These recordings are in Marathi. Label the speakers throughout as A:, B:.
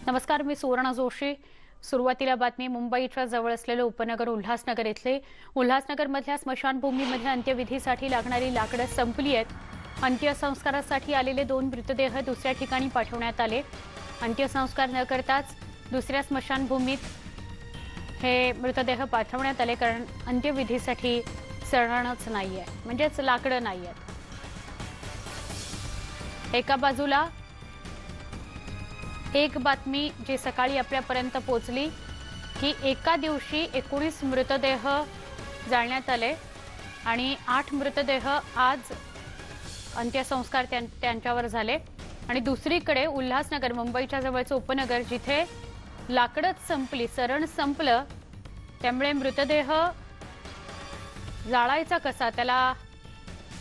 A: नमस्कार, मी सुवर्ण जोशी। सुरुवातीला बातमी मुंबईच्या जवळ असलेले उपनगर उल्हासनगर इथले उल्हासनगरमधल्या स्मशानभूमीमध्ये अंत्यविधीसाठी लागणारी लाकडं संपली आहेत। अंत्यसंस्कारासाठी आलेले 2 मृतदेह दुसऱ्या ठिकाणी पाठवण्यात आले। अंत्यसंस्कार न करताच दुसऱ्या स्मशानभूमीत हे मृतदेह पाठवण्यात आले, कारण अंत्यविधीसाठी सरणच नाहीये, म्हणजेच लाकडं नाहीयेत। एका बाजूला एक बातमी जी सकाळी आपल्यापर्यंत पोहोचली की एका दिवशी 19 मृतदेह जाळण्यात आले आणि 8 मृतदेह आज अंत्यसंस्कार त्यांच्यावर झाले। आणि दुसरीकडे उल्हासनगर, मुंबईच्या जवळचं उपनगर, जिथे लाकडच संपली, सरण संपलं, त्यामुळे मृतदेह जाळायचा कसा, त्याला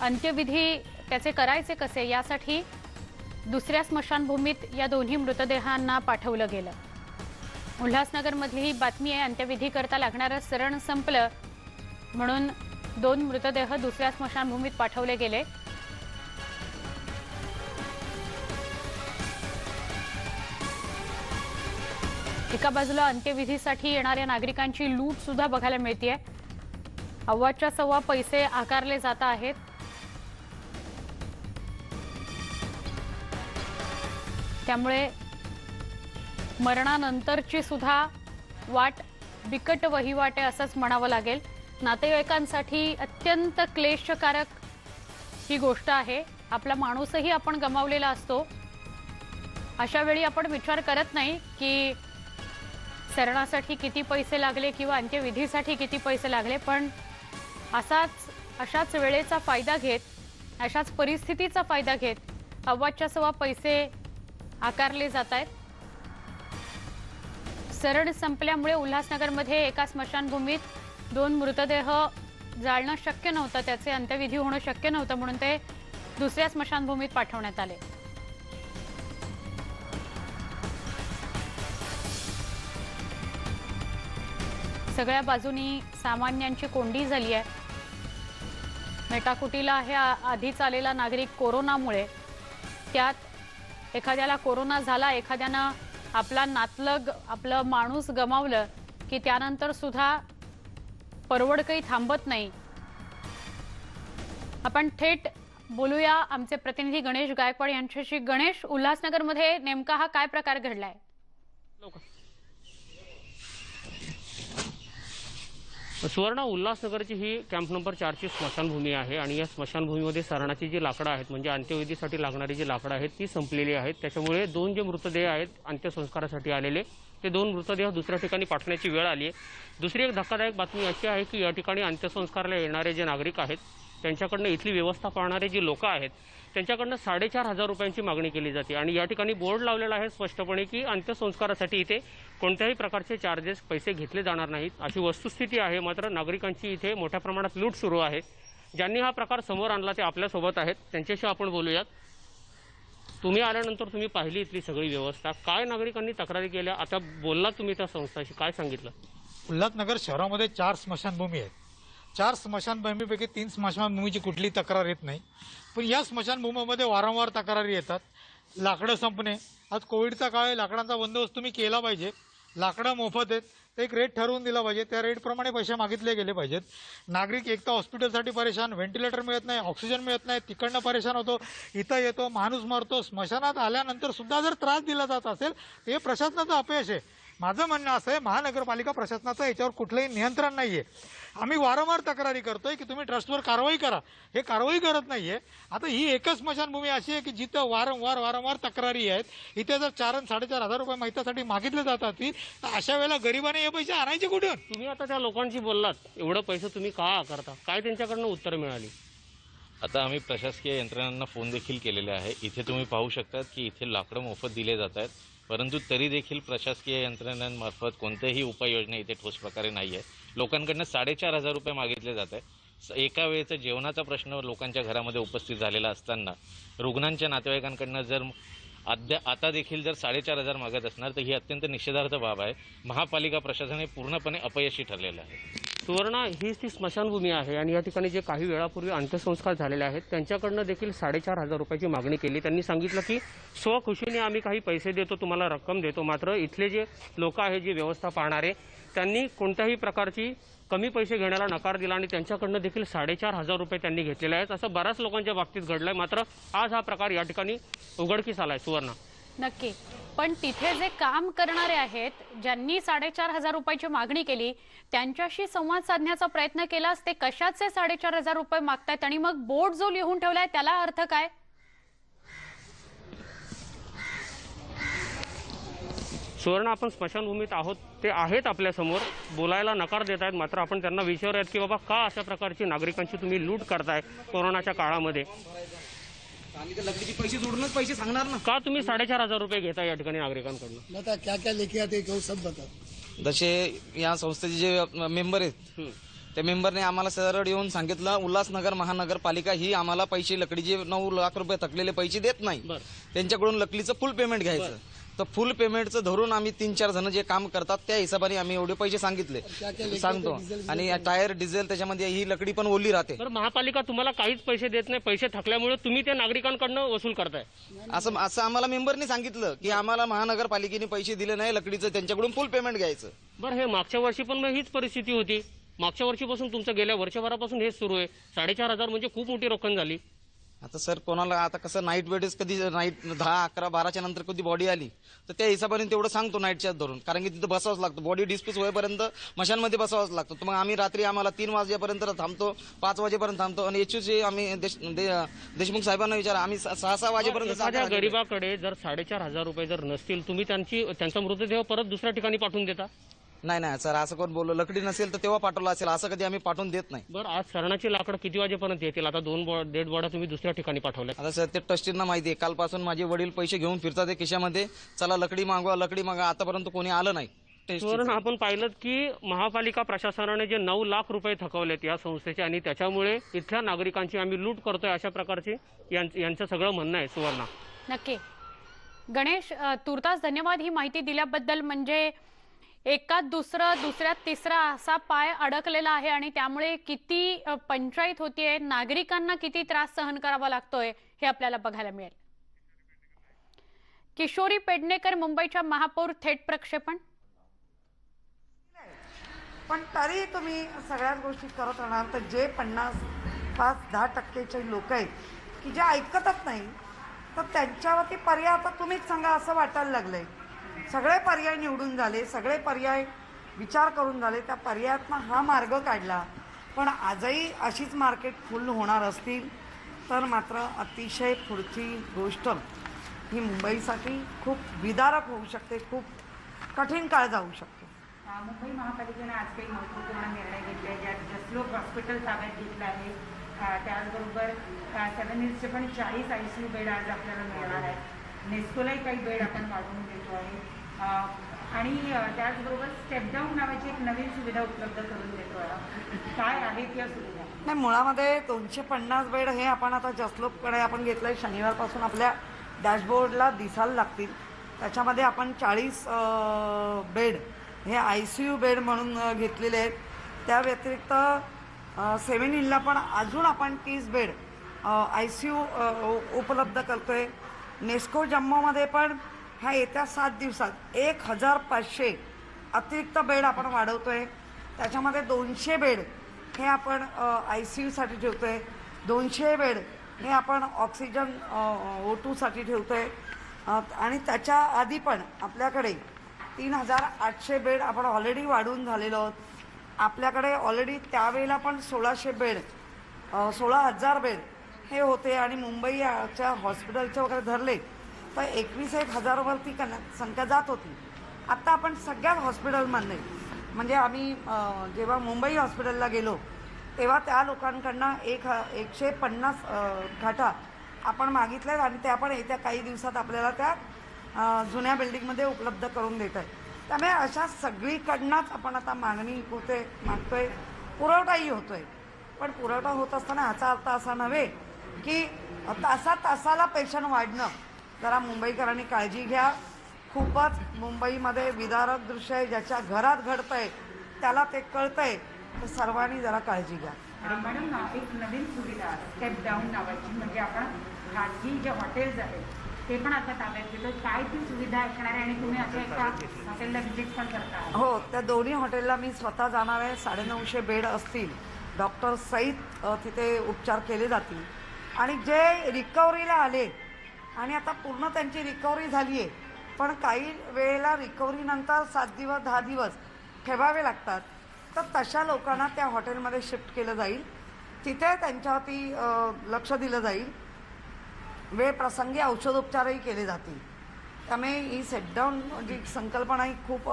A: अंत्यविधी त्याचे करायचे कसे, यासाठी दुसऱ्या स्मशानभूमीत या दोन्ही मृतदेहांना पाठवलं गेलं। उल्हासनगरमधली ही बातमी आहे। अंत्यविधी करता लागणारं सरण संपलं म्हणून 2 मृतदेह दुसऱ्या स्मशानभूमीत पाठवले गेले। एका बाजूला अंत्यविधीसाठी येणाऱ्या नागरिकांची लूट सुद्धा बघायला मिळतेय। अव्वाच्या सव्वा पैसे आकारले जात आहेत। त्यामुळे मरणानंतरची सुद्धा वाट बिकट वहिवाट आहे असंच म्हणावं लागेल। नातेवाईकांसाठी अत्यंत क्लेशकारक ही गोष्ट आहे। आपला माणूसही आपण गमावलेला असतो। अशा वेळी आपण विचार करत नाही की सरणासाठी किती पैसे लागले किंवा अंत्यविधीसाठी किती पैसे लागले, पण अशाच वेळेचा फायदा घेत, अशाच परिस्थितीचा फायदा घेत अव्वाच्या सव्वा पैसे आकारले जात आहेत। सरण संपल्यामुळे उल्हासनगरमध्ये एका स्मशानभूमीत 2 मृतदेह जाळणं शक्य नव्हतं, त्याचे अंत्यविधी होणं शक्य नव्हतं, म्हणून ते दुसऱ्या स्मशानभूमीत पाठवण्यात आले। सगळ्या बाजूनी सामान्यांची कोंडी झाली आहे। मेटाकुटीला आहे आधीच आलेला नागरिक कोरोनामुळे, त्यात एखाद्याला कोरोना झाला, एखाद्यानं आपला नातलग, आपलं माणूस गमावलं की त्यानंतर सुद्धा परवड काही थांबत नाही। आपण थेट बोलूया आमचे प्रतिनिधी गणेश गायकवाड यांच्याशी। गणेश, उल्हासनगरमध्ये नेमका हा काय प्रकार घडलाय?
B: सुवर्ण, उल्हासनगरची ही कॅम्प नंबर 4 ची स्मशानभूमी आहे आणि या स्मशानभूमीमध्ये सरणाची जी लाकडं आहेत, म्हणजे अंत्यविधीसाठी लागणारी जी लाकडं आहेत ती संपलेली आहेत। त्याच्यामुळे 2 जे मृतदेह आहेत अंत्यसंस्कारासाठी आलेले, ते 2 मृतदेह दुसऱ्या ठिकाणी पाठवण्याची वेळ आली आहे। दुसरी एक धक्कादायक बातमी अशी आहे की या ठिकाणी अंत्यसंस्काराला येणारे जे नागरिक आहेत त्यांच्याकडनं, इथली व्यवस्था पाहणारे जे लोक आहेत त्यांच्याकडनं 4,500 रुपयांची मागणी केली जाते। आणि या ठिकाणी बोर्ड लावलेला आहे स्पष्टपणे की अंत्यसंस्कारासाठी इथे कोणत्याही प्रकारचे चार्जेस, पैसे घेतले जाणार नाहीत, अशी वस्तुस्थिती आहे। मात्र नागरिकांची इथे मोठ्या प्रमाणात लूट सुरू आहे। ज्यांनी हा प्रकार समोर आणला ते आपल्यासोबत आहेत, त्यांच्याशी आपण बोलूयात। तुम्ही आल्यानंतर तुम्ही पाहिली इथली सगळी व्यवस्था, काय नागरिकांनी तक्रारी केल्या, आता बोलला तुम्ही त्या संस्थाशी, काय सांगितलं?
C: उल्हासनगर शहरामध्ये 4 स्मशानभूमी आहेत। 4 स्मशानभूमीपैकी 3 स्मशानभूमीची कुठली तक्रार येत नाही, पण या स्मशानभूमीमध्ये वारंवार तक्रारी येतात। लाकडं संपणे, आज कोविडचा काळ आहे, लाकडांचा बंदोबस्त तुम्ही केला पाहिजे। लाकडं मोफत आहेत, तर एक रेट ठरवून दिला पाहिजे, त्या रेटप्रमाणे पैसे मागितले गेले पाहिजेत। नागरिक एक तर हॉस्पिटलसाठी परेशान, व्हेंटिलेटर मिळत नाही, ऑक्सिजन मिळत नाही, तिकडनं परेशान होतो, इथं येतो, माणूस मरतो। स्मशानात आल्यानंतर सुद्धा जर त्रास दिला जात असेल हे प्रशासनाचं अपयश आहे। माझं म्हणणं असं आहे, महानगरपालिका प्रशासनाचं याच्यावर कुठलंही नियंत्रण नाहीये। आम्ही वारंवार तक्रारी करतोय की तुम्ही ट्रस्टवर कारवाई करा, हे कारवाई करत नाहीये। आता ही एकच स्मशानभूमी अशी आहे की जिथं वारंवार तक्रारी आहेत। इथे जर 4 आणि 4,500 रुपये माहितीसाठी मागितले जातात तर अशा वेळेला गरिबाने हे पैसे आणायचे कुठून?
B: तुम्ही आता त्या लोकांशी बोललात, एवढं पैसे तुम्ही का आकारता, काय त्यांच्याकडनं उत्तर मिळाली?
D: आता आम्ही प्रशासकीय यंत्रणांना फोन देखील केलेले आहे। इथे तुम्ही पाहू शकतात की इथे लाकडं मोफत दिले जात आहेत, परंतु तरी देखील प्रशासकीय यंत्रणांमार्फत कोणत्याही उपाययोजना इथे ठोस प्रकारे नाही आहे। लोकांकडनं 4,500 रुपये मागितले जात आहे। एका वेळेचा जेवणाचा प्रश्न लोकांच्या घरामध्ये उपस्थित झालेला असताना रुग्णांच्या नातेवाईकांकडनं जर आता देखील जर 4,500 मागत असणार तर ही अत्यंत निषेधार्थ बाब आहे। महापालिका प्रशासन हे पूर्णपणे अपयशी ठरलेलं आहे।
B: सुवर्णा हीच ती स्मशानभूमी आहे आणि या ठिकाणी जे काही वेळापूर्वी अंत्यसंस्कार झालेले आहेत त्यांच्याकडनं देखील 4,500 रुपयाची मागणी केली। त्यांनी सांगितलं की स्वखुशीने आम्ही काही पैसे देतो, तुम्हाला रक्कम देतो, मात्र इथले जे लोक आहेत, जे व्यवस्था पाहणारे, त्यांनी कोणत्याही प्रकारची कमी पैसे घेण्याला नकार दिला आणि त्यांच्याकडनं देखील 4,500 रुपये त्यांनी घेतलेले आहेत। असं बऱ्याच लोकांच्या बाबतीत घडलंय, मात्र आज हा प्रकार या ठिकाणी उघडकीस आलाय। सुवर्णा,
A: नक्की, पण तिथे जे काम करणारे आहेत, ज्यांनी 4,500 रुपयाची मागणी केली, त्यांच्याशी संवाद साधण्याचा प्रयत्न केलास, ते कशाचे 4,500 रुपये मागतायत आणि मग बोर्ड जो लिहून ठेवलाय त्याला अर्थ काय?
B: सुवर्ण, आपण स्मशानभूमीत आहोत, ते आहेत आपल्या समोर, बोलायला नकार देत आहेत, मात्र आपण त्यांना विचारूयात की बाबा का अशा प्रकारची नागरिकांची तुम्ही लूट करताय कोरोनाच्या काळामध्ये?
E: आम्ही तर लकड़ीचे पैसे जोडूनच पैसे सांगणार ना।
B: का तुम्ही 4,500 रुपये घेता या ठिकाणी नागरिकांकडून?
F: बता क्या क्या लेके आते हैं सब बता।
E: जसे या संस्थेचे जे मेंबर आहेत त्या मेंबरने आम्हाला सरळ येऊन सांगितलं उल्हासनगर महानगरपालिका ही आम्हाला पैसे लकडीचे 9 लाख रुपये थकलेले पैसे देत नाही, त्यांच्याकडून लकडीचं फुल पेमेंट घ्यायचं। तर फुल पेमेंटचं धरून आम्ही 3-4 जण जे काम करतात त्या हिशोबाने आम्ही एवढे पैसे सांगितले सांगतो। आणि टायर डिझेल त्याच्यामध्ये ही लकडी पण ओली राहते।
B: तर महापालिका तुम्हाला काहीच पैसे देत नाही, पैसे थकल्यामुळे तुम्ही ते नागरिकांकडनं वसूल करताय
E: असं आम्हाला मेंबरने सांगितलं की आम्हाला महानगरपालिकेने पैसे दिले नाही लकडीचं, त्यांच्याकडून फुल पेमेंट घ्यायचं।
B: बरं, हे मागच्या वर्षी पण मग हीच परिस्थिती होती? मागच्या वर्षीपासून तुमचं गेल्या वर्षभरापासून हेच सुरू आहे? 4,500 म्हणजे खूप मोठी रक्कम झाली।
E: आता सर कोणाला आता कसं नाईट वेळेस कधी नाईट 10, 11, 12च्या नंतर कधी बॉडी आली तर त्या हिशोबाने तेवढं सांगतो नाईटच्या धरून, कारण की तिथं बसावंच लागतं, बॉडी डिस्पोज होईपर्यंत मशानमध्ये बसावंच लागतं। तर मग आम्ही रात्री आम्हाला 3 वाजेपर्यंत थांबतो, 5 वाजेपर्यंत थांबतो आणि एचयूचे आम्ही देशमुख साहेबांना विचारा आम्ही 6 वाजेपर्यंत
B: एखाद्या गरीबाकडे जर 4,500 रुपये जर नसतील, तुम्ही त्यांचा मृतदेह परत दुसऱ्या ठिकाणी पाठवून देता?
E: नाही सर, असं कोण बोललो, लकडी नसेल तर तेव्हा पाठवलं असेल, असं कधी आम्ही पाठवून देत नाही।
B: बरं, आज सरणाची लाकडं किती वाजेपर्यंत येतील? आता 2 डेड बॉड्या तुम्ही दुसऱ्या ठिकाणी पाठवल्या।
E: आता सर ते ट्रस्टींना माहिती आहे, कालपासून माझे वडील पैसे घेऊन फिरतात ते खिशामध्ये, चला लकडी मागवा लकडी मागा, आतापर्यंत कोणी आलं नाही।
B: सुवर्ण, आपण पाहिलं की महापालिका प्रशासनाने जे 9 लाख रुपये थकवलेत या संस्थेचे आणि त्याच्यामुळे इथल्या नागरिकांची आम्ही लूट करतोय अशा प्रकारचे यांचं सगळं म्हणणं आहे। सुवर्ण,
A: नक्की गणेश, तुर्तास धन्यवाद ही माहिती दिल्याबद्दल। म्हणजे एकात दुसऱ्यात तिसरा असा पाय अडकलेला आहे आणि त्यामुळे किती पंचायत होतीये, नागरिकांना किती त्रास सहन करावा लागतोय हे आपल्याला बघायला मिळेल। किशोरी पेडणेकर मुंबईच्या महापौर थेट प्रक्षेपण।
G: पण तरी तुम्ही सगळ्याच गोष्टी करत राहणार तर जे 5-10% लोक आहेत की जे ऐकतच नाही, तर त्यांच्यावरती पर्याय आता तुम्हीच सांगा असं वाटायला लागलंय। सगळे पर्याय निवडून झाले, सगळे पर्याय विचार करून झाले, त्या पर्यायातनं हा मार्ग काढला, पण आजही अशीच मार्केट फुल होणार असतील तर मात्र अतिशय पुढची गोष्ट ही मुंबईसाठी खूप विदारक होऊ शकते, खूप कठीण काळ जाऊ शकतो।
H: मुंबई महापालिकेने आज काही महत्त्वपूर्ण निर्णय घेतले आहे, ज्यात जसलोक हॉस्पिटल ताब्यात घेतलं आहे, त्याचबरोबर 7 हिल्सचे पण 40 ICU बेड आज आपल्याला मिळणार आहेत, नेस्कोलाही काही बेड आपण वाढवून देतो आहे आणि त्याचबरोबर स्टेपडाऊन नावाची एक नवीन सुविधा उपलब्ध करून देतो आहे। काय आहेत या सुविधा?
G: नाही, मुळामध्ये 250 बेड हे आपण आता जसलोककडे आपण घेतलं आहे, शनिवारपासून आपल्या डॅशबोर्डला दिसायला लागतील। त्याच्यामध्ये आपण 40 बेड हे ICU बेड म्हणून घेतलेले आहेत। त्या व्यतिरिक्त 7 हिलला पण अजून आपण 30 बेड ICU उपलब्ध करतोय। नेस्को जम्मूमध्ये पण ह्या येत्या 7 दिवसात 1,500 अतिरिक्त बेड आपण वाढवतोय। त्याच्यामध्ये 200 बेड हे आपण ICUसाठी ठेवतोय, 200 बेड हे आपण ऑक्सिजन O2 साठी ठेवतोय आणि त्याच्या आधी पण आपल्याकडे 3,800 बेड आपण ऑलरेडी वाढवून झालेलो आहोत। आपल्याकडे ऑलरेडी त्यावेळेला पण 1,600 बेड 16,000 बेड हे होते आणि मुंबईच्या हॉस्पिटलचे वगैरे धरले तर 21,000 वरती संख्या जात होती। आता आपण सगळ्या हॉस्पिटलमधले म्हणजे आम्ही जेव्हा मुंबई हॉस्पिटलला गेलो तेव्हा त्या लोकांकडनं 150 खाटा आपण मागितल्यात आणि त्या पण येत्या काही दिवसात आपल्याला त्या जुन्या बिल्डिंगमध्ये उपलब्ध करून देत आहे। त्यामुळे अशा सगळीकडनंच आपण आता मागणी मागतोय, पुरवठाही होतोय, पण पुरवठा होत असताना ह्याचा अर्थ असा नव्हे की तासाला पेशंट वाढणं। जरा मुंबईकरांनी काळजी घ्या, खूपच मुंबईमध्ये विदारक दृश्य आहे, ज्याच्या घरात घडतंय त्याला ते कळतंय तर सर्वांनी जरा काळजी घ्या.
H: मॅडम एक नवीन सुविधा स्टेप डाऊन नावाची, म्हणजे आपण खाजगी जे हॉटेल्स आहेत ते पण आता ताब्यात घेतो. काय ती सुविधा असणार आहे आणि तुम्ही असं एका हॉटेलला व्हिजिट पण करता?
G: हो, त्या दोन्ही हॉटेलला मी स्वतः जाणार आहे. 950 बेड असतील, डॉक्टर सहित तिथे उपचार केले जातील. आणि जे रिकव्हरीला आले आणि आता पूर्ण त्यांची रिकव्हरी झाली आहे, पण काही वेळेला रिकव्हरीनंतर 7 दिवस 10 दिवस ठेवावे लागतात, तर तशा लोकांना त्या हॉटेलमध्ये शिफ्ट केलं जाईल. तिथे त्यांच्यावरती लक्ष दिलं जाईल. वेळ प्रसंगी औषधोपचारही केले जातील. त्यामुळे ही सेटडाऊन जी संकल्पना ही खूप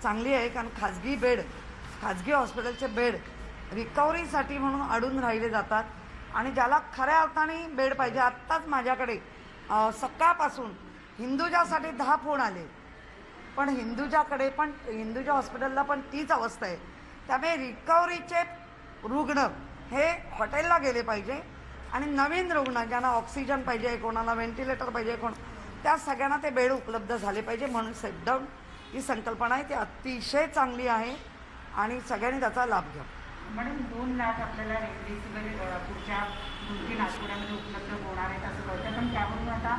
G: चांगली आहे, कारण खाजगी हॉस्पिटलचे बेड रिकव्हरीसाठी म्हणून अडून राहिले जातात. आणि ज्याला खऱ्या अर्थाने बेड पाहिजे, आत्ताच माझ्याकडे सकाळपासून हिंदुजासाठी 10 फोन आले, पण हिंदुजा हॉस्पिटलला पण तीच अवस्था आहे. त्यामुळे रिकव्हरीचे रुग्ण हे हॉटेलला गेले पाहिजे आणि नवीन रुग्ण ज्यांना ऑक्सिजन पाहिजे, कोणाला व्हेंटिलेटर पाहिजे, त्या सगळ्यांना ते बेड उपलब्ध झाले पाहिजे. म्हणून सेटडाऊन ही संकल्पना आहे ती अतिशय चांगली आहे आणि सगळ्यांनी त्याचा लाभ घ्या.
H: मॅडम 2 लाख आपल्याला रेमडेसिवीर पुढच्या 2-3 आठवड्यामध्ये उपलब्ध होणार आहेत असं कळतं, पण त्यावरून आता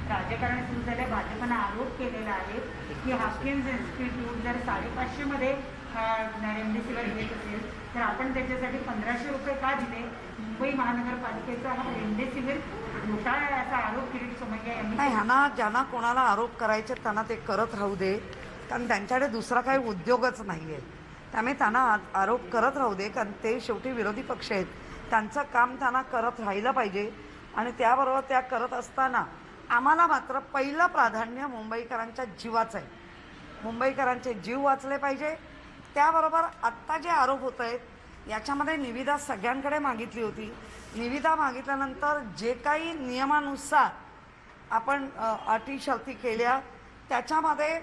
H: राजकारण सुरू झालं. भाजपनं आरोप केलेला आहे की हाफकिन्स इन्स्टिट्यूट जर 550 मध्ये रेमडेसिवीर घेत असेल तर आपण त्याच्यासाठी 1500 रुपये का दिले? मुंबई महानगरपालिकेचा हा रेमडेसिवीर घोटाळा आहे असा आरोप किरीट सोमय्या यांनी.
G: नाही, ज्यांना कोणाला आरोप करायचे त्यांना ते करत राहू दे, कारण त्यांच्याकडे दुसरा काही उद्योगच नाही आहे. त्यामुळे त्यांना आरोप करत राहू दे, कारण ते शेवटी विरोधी पक्ष आहेत. त्यांचं काम त्यांना करत राहिलं पाहिजे. आणि त्याबरोबर त्या करत असताना आम्हाला मात्र पहिलं प्राधान्य मुंबईकरांच्या जीवाचं आहे. मुंबईकरांचे जीव वाचले पाहिजे. त्याबरोबर आत्ता जे आरोप होत आहेत याच्यामध्ये निविदा सगळ्यांकडे मागितली होती. निविदा मागितल्यानंतर जे काही नियमानुसार आपण अटी शर्ती केल्या, त्याच्यामध्ये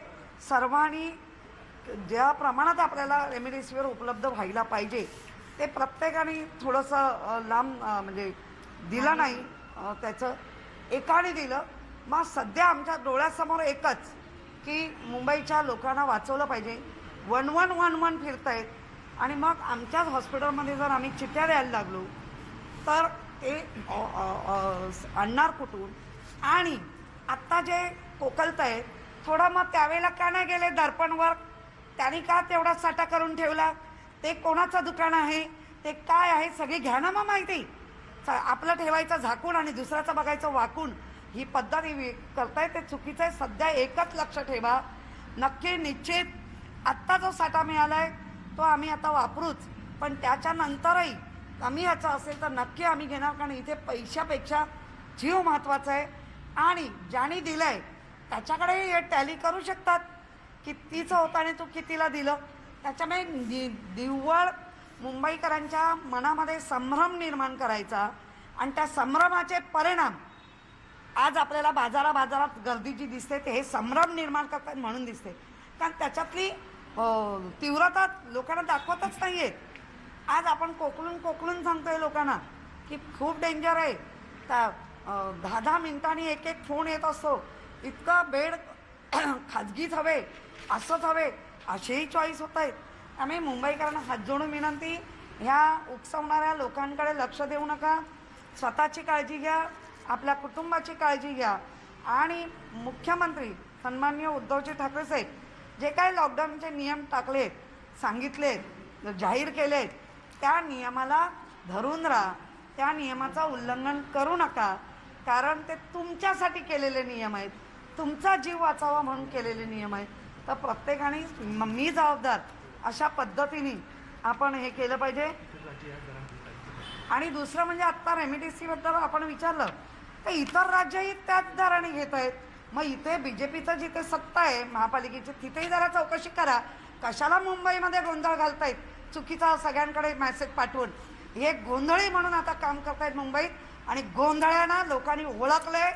G: सर्वांनी ज्या प्रमाणात आपल्याला रेमडेसिवीर उपलब्ध व्हायला पाहिजे ते प्रत्येकाने थोडंसं लांब म्हणजे दिलं नाही, त्याचं एकाने दिलं. मग सध्या आमच्या डोळ्यासमोर एकच की मुंबईच्या लोकांना वाचवलं पाहिजे. 1111 फिरतायत आणि मग आमच्याच हॉस्पिटलमध्ये जर आम्ही चिठ्ठ्या द्यायला लागलो तर ते आणणार कुठून? आणि आत्ता जे कोकलत आहेत थोडं, मग त्यावेळेला का नाही गेले दर्पणवर? त्यांनी का तेवढा साठा करून ठेवला? ते कोणाचं दुकान आहे, ते काय आहे, सगळी घ्या ना मग माहिती. आपलं ठेवायचं झाकून आणि दुसऱ्याचं बघायचं वाकून, ही पद्धत करताय ते चुकीचं आहे. सध्या एकच लक्ष ठेवा, नक्की निश्चित आत्ता जो साठा मिळाला आहे तो आम्ही आता वापरूच, पण त्याच्यानंतरही कमी ह्याचा असेल तर नक्की आम्ही घेणार, कारण इथे पैशापेक्षा जीव महत्त्वाचा आहे. आणि ज्याने दिलं आहे त्याच्याकडे हे टॅली करू शकतात कितीचं होतं आणि तू कितीला दिलं. त्याच्यामुळे निव्वळ मुंबईकरांच्या मनामध्ये संभ्रम निर्माण करायचा आणि त्या संभ्रमाचे परिणाम आज आपल्याला बाजारात गर्दी जी दिसते ते हे संभ्रम निर्माण करतात म्हणून दिसते. कारण त्याच्यातली तीव्रता लोकांना दाखवतच नाही आहेत. आज आपण कोकळून सांगतोय लोकांना की खूप डेंजर आहे. त्या 10-10 मिनिटांनी एक फोन येत असतो. इतकं बेड खाजगीच हवे, असंच हवे, असेही चॉईस होत आहेत. त्यामुळे मुंबईकरांना हात जोडून विनंती, ह्या उकसवणाऱ्या लोकांकडे लक्ष देऊ नका. स्वतःची काळजी घ्या, आपल्या कुटुंबाची काळजी घ्या. आणि मुख्यमंत्री सन्माननीय उद्धवजी ठाकरे साहेब जे काही लॉकडाऊनचे नियम टाकलेत, सांगितलेत, जाहीर केलेत, त्या नियमाला धरून राहा. त्या नियमाचं उल्लंघन करू नका, कारण ते तुमच्यासाठी केलेले नियम आहेत, तुमचा जीव वाचावा म्हणून केलेले नियम आहेत. तर प्रत्येकाने मी जबाबदार अशा पद्धतीने आपण हे केलं पाहिजे. आणि दुसरं म्हणजे आत्ता रेमडेसिवीरबद्दल आपण विचारलं तर इतर राज्यही त्याच दराने घेत आहेत. मग इथे बीजेपीचं जिथे सत्ता आहे महापालिकेची तिथेही जरा चौकशी करा. कशाला मुंबईमध्ये गोंधळ घालतायत चुकीचा सगळ्यांकडे मेसेज पाठवून? हे गोंधळी म्हणून आता काम करतायत मुंबईत. आणि गोंधळ्यांना लोकांनी ओळखलंय,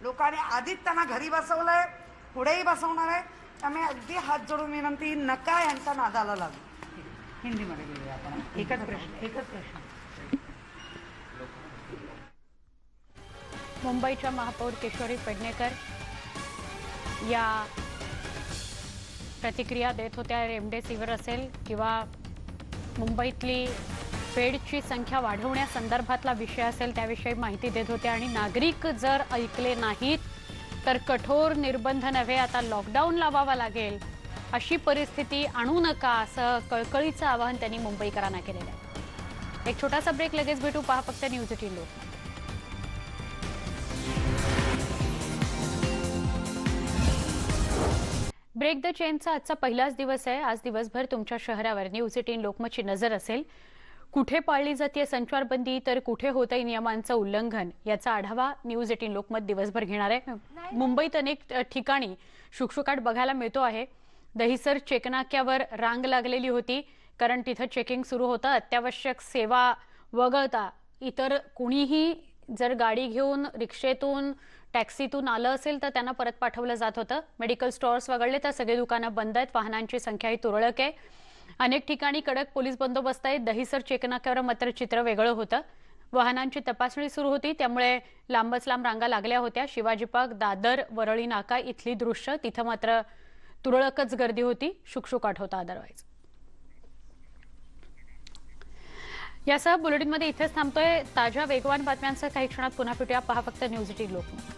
G: लोकांनी आधीच त्यांना घरी बसवलंय, पुढेही बसवणार आहे. त्यामुळे अगदी हात जोडून विनंती, नका यांच्या नादाला लागू.
H: हिंदीमध्ये बोलूया आपण. एकच प्रश्न.
A: मुंबईच्या महापौर किशोरी पेडणेकर या प्रतिक्रिया देत होत्या. रेमडेसिवीर असेल किंवा मुंबईतली बेडची संख्या वाढवण्यासंदर्भातला विषय असेल त्याविषयी माहिती देत होते आणि नागरिक जर ऐकले नाहीत तर कठोर निर्बंध नव्हे आता लॉकडाऊन लावावा लागेल अशी परिस्थिती आणू नका असं कळकळीचं आवाहन त्यांनी मुंबईकरांना केलेलं आहे. एक छोटासा ब्रेक, लगेच भेटू. पहा फक्त न्यूज 18 लोक. ब्रेक द चेनचा आजचा पहिलाच दिवस आहे. आज दिवसभर तुमच्या शहरावर न्यूज 18 लोकमतची नजर असेल. कुठे पाळली जाते संचारबंदी तर कुठे होतंय नियमांचं उल्लंघन याचा आढावा न्यूज 18 लोकमत दिवसभर घेणार आहे. मुंबईत अनेक ठिकाणी शुकशुकाट बघायला मिळतो आहे. दहिसर चेकनाक्यावर रांग लागलेली होती कारण तिथं चेकिंग सुरू होतं. अत्यावश्यक सेवा वगळता इतर कुणीही जर गाडी घेऊन रिक्षेतून टॅक्सीतून आलं असेल तर त्यांना परत पाठवलं जात होतं. मेडिकल स्टोअर्स वगळले तर सगळे दुकानं बंद आहेत. वाहनांची संख्याही तुरळक आहे. अनेक ठिकाणी कडक पोलीस बंदोबस्त आहे. दहिसर चेकनाक्यावर मात्र चित्र वेगळं होतं. वाहनांची तपासणी सुरू होती त्यामुळे लांबच लांब रांगा लागल्या होत्या. शिवाजी पार्क, दादर, वरळी नाका इथली दृश्य, तिथं मात्र तुरळकच गर्दी होती. शुकशुकाट होता अदरवाईज. यासह बुलेटिनमध्ये इथेच थांबतोय. ताज्या वेगवान बातम्यांसह काही क्षणात पुन्हा भेटूया. पहा फक्त न्यूज 18 लोकमत.